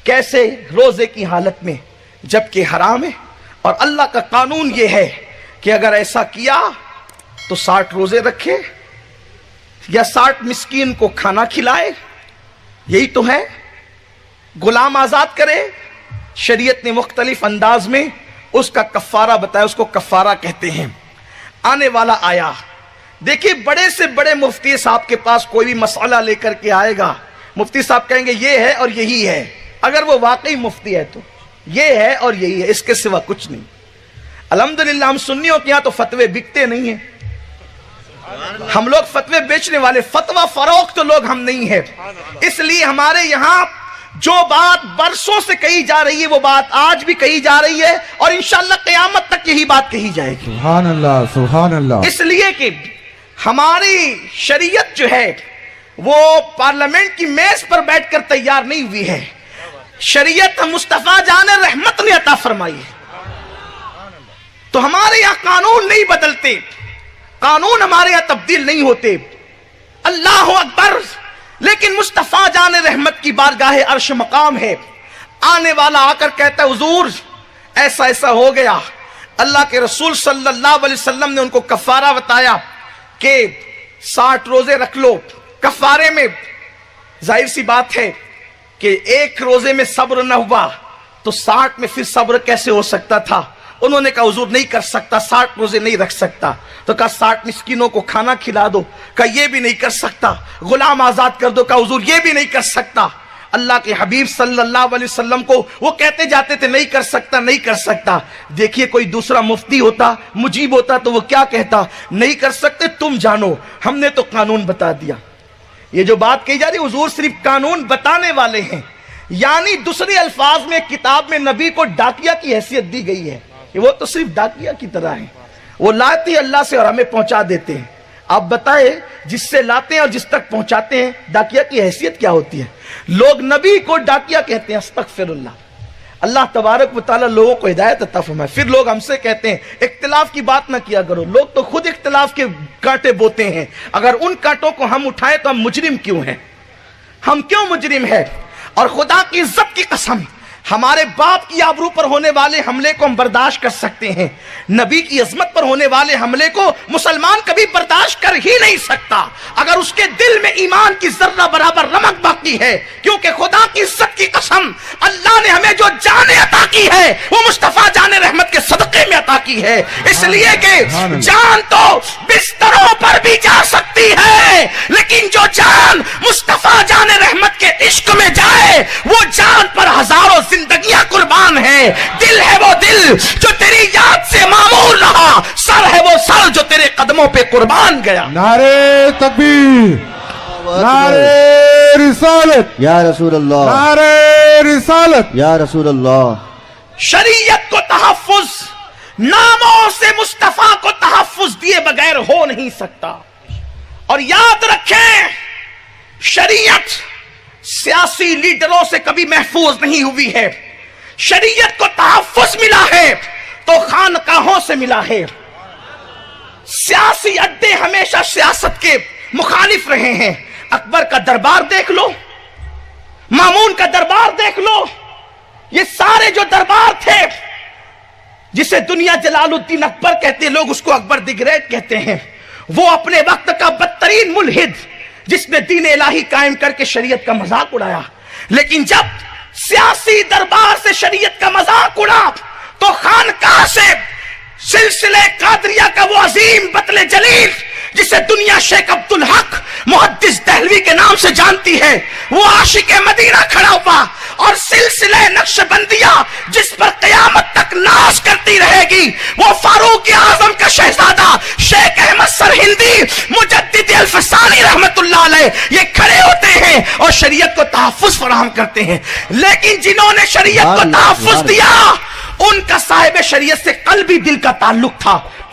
کیسے روزے کی حالت میں جبکہ حرام ہے، اور اللہ کا قانون یہ ہے کہ اگر ایسا کیا تو 60 روزے رکھے یا 60 مسکین کو کھانا کھلائے، یہی تو ہے، غلام آزاد کرے۔ شریعت نے مختلف انداز میں اس کا کفارہ بتایا، اس کو کفارہ کہتے ہیں۔ آنے والا آیا، دیکھیے بڑے سے بڑے مفتی صاحب کے پاس کوئی بھی مسئلہ لے کر کے آئے گا، مفتی صاحب کہیں گے یہ ہے اور یہی ہے، اگر وہ واقعی مفتی ہے تو یہ ہے اور یہی ہے، اس کے سوا کچھ نہیں۔ الحمدللہ ہم سنیوں کے یہاں تو فتوے بکتے نہیں ہیں، ہم لوگ فتوے بیچنے والے، فتوہ فروخت تو لوگ ہم نہیں ہیں، اس لیے ہمارے یہاں جو بات برسوں سے کہی جا رہی ہے وہ بات آج بھی کہی جا رہی ہے، اور انشاءاللہ قیامت تک یہی بات کہی جائے گی۔ سبحان اللہ سبحان اللہ۔ اس لیے کہ ہماری شریعت جو ہے وہ پارلیمنٹ کی میز پر بیٹھ کر تیار نہیں ہوئی ہے، شریعت مصطفیٰ جان رحمت نے عطا فرمائی ہے۔ تو ہمارے یہاں قانون نہیں بدلتے، قانون ہمارے یہاں تبدیل نہیں ہوتے، اللہ اکبر، لیکن مصطفیٰ جان رحمت کی بارگاہ عرش مقام ہے۔ آنے والا آ کر کہتا ہے حضور ایسا ایسا ہو گیا، اللہ کے رسول صلی اللہ علیہ وسلم نے ان کو کفارہ بتایا کہ 60 روزے رکھ لو۔ کفارے میں ظاہر سی بات ہے کہ ایک روزے میں صبر نہ ہوا تو 60 میں پھر صبر کیسے ہو سکتا تھا؟ انہوں نے کہا حضور نہیں کر سکتا، 60 روزے نہیں رکھ سکتا، تو کہا 60 مسکینوں کو کھانا کھلا دو، کہا یہ بھی نہیں کر سکتا، غلام آزاد کر دو، کہا حضور یہ بھی نہیں کر سکتا۔ اللہ کے حبیب صلی اللہ علیہ وسلم کو وہ کہتے جاتے تھے نہیں کر سکتا نہیں کر سکتا۔ دیکھیے کوئی دوسرا مفتی ہوتا، مجیب ہوتا، تو وہ کیا کہتا؟ نہیں کر سکتے تم جانو، ہم نے تو قانون بتا دیا۔ یہ جو بات کہی جا رہی حضور صرف قانون بتانے والے ہیں، یعنی دوسرے الفاظ میں کتاب میں نبی کو ڈاکیا کی حیثیت دی گئی ہے، وہ تو صرف ڈاکیا کی طرح ہیں، وہ لاتے ہیں اللہ سے اور ہمیں پہنچا دیتے ہیں۔ آپ بتائیں جس سے لاتے ہیں اور جس تک پہنچاتے ہیں ڈاکیا کی حیثیت کیا ہوتی ہے؟ لوگ نبی کو ڈاکیا کہتے ہیں، استغفر اللہ۔ اللہ تبارک و تعالیٰ لوگوں کو ہدایت عطا فرمائے۔ پھر لوگ ہم سے کہتے ہیں اختلاف کی بات نہ کیا کرو، لوگ تو خود اختلاف کے کانٹے بوتے ہیں، اگر ان کانٹوں کو ہم اٹھائیں تو ہم مجرم کیوں ہیں؟ ہم کیوں مجرم ہیں؟ اور خدا کی عزت کی قسم ہمارے باپ کی آبرو پر ہونے والے حملے کو ہم برداشت کر سکتے ہیں، نبی کی عظمت پر ہونے والے حملے کو مسلمان کبھی برداشت کر ہی نہیں سکتا اگر اس کے دل میں ایمان کی ذرہ برابر رمق باقی ہے، کیونکہ خدا کی عزت کی قسم اللہ نے ہمیں جو جان عطا کی ہے وہ مصطفیٰ جان رحمت کے صدقے میں عطا کی ہے، اس لیے کہ جان تو بستروں پر بھی جا سکتی ہے، لیکن جو جان مصطفیٰ جان رحمت کے عشق میں جائے وہ جان پر ہزاروں زندگیاں قربان ہے۔ دل ہے وہ دل جو تیری یاد سے معمور رہا، سر ہے وہ سر جو تیرے قدموں پہ قربان گیا۔ نعرے تکبیر، نعرے رسالت یا رسول اللہ، نعرے رسالت یا رسول اللہ۔ شریعت کو تحفظ ناموں سے مصطفیٰ کو تحفظ دیے بغیر ہو نہیں سکتا، اور یاد رکھیں شریعت سیاسی لیڈروں سے کبھی محفوظ نہیں ہوئی ہے، شریعت کو تحفظ ملا ہے تو خانقاہوں سے ملا ہے۔ سیاسی اڈے ہمیشہ سیاست کے مخالف رہے ہیں، اکبر کا دربار دیکھ لو، مامون کا دربار دیکھ لو، یہ سارے جو دربار تھے جسے دنیا جلال الدین اکبر کہتے ہیں، لوگ اس کو اکبر دی گریٹ کہتے ہیں، وہ اپنے وقت کا بدترین ملحد جس نے دین الہی قائم کر کے شریعت کا مذاق اڑایا، لیکن جب سیاسی دربار سے شریعت کا مذاق اڑا تو خانقاہ سے سلسلے قادریہ کا وہ عظیم بطل جلیل جسے دنیا شیخ عبدالحق محدث دہلوی کے نام سے جانتی ہے، وہ عاشق مدینہ کھڑا ہوا، اور سلسلہ نقش بندیہ جس پر قیامت تک ناز کرتی رہے گی، وہ فاروق اعظم کا شہزادہ شیخ احمد سرہندی مجدد الفسانی رحمت اللہ علیہ یہ کھڑے ہوتے ہیں اور شریعت کو تحفظ فراہم کرتے ہیں۔ لیکن جنہوں نے شریعت کو تحفظ دیا ان کا صاحب شریعت سے قلبی دل کا تعلق تھا،